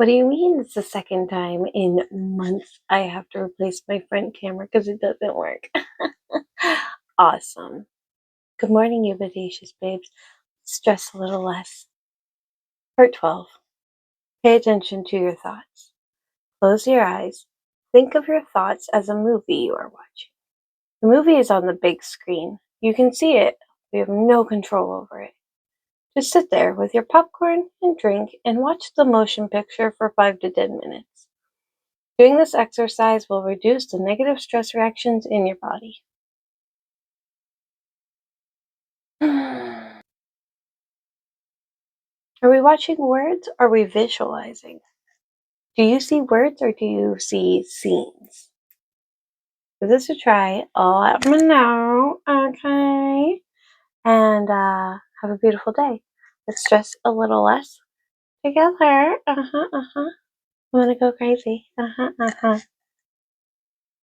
What do you mean it's the second time in months I have to replace my front camera because it doesn't work? Awesome. Good morning, you bodacious babes. Stress a little less. Part 12. Pay attention to your thoughts. Close your eyes. Think of your thoughts as a movie you are watching. The movie is on the big screen. You can see it. We have no control over it. Just sit there with your popcorn and drink and watch the motion picture for 5 to 10 minutes. Doing this exercise will reduce the negative stress reactions in your body. Are we watching words or are we visualizing? Do you see words or do you see scenes? Give this a try. Let me know, okay? And have a beautiful day. Let's stress a little less together. I'm gonna go crazy.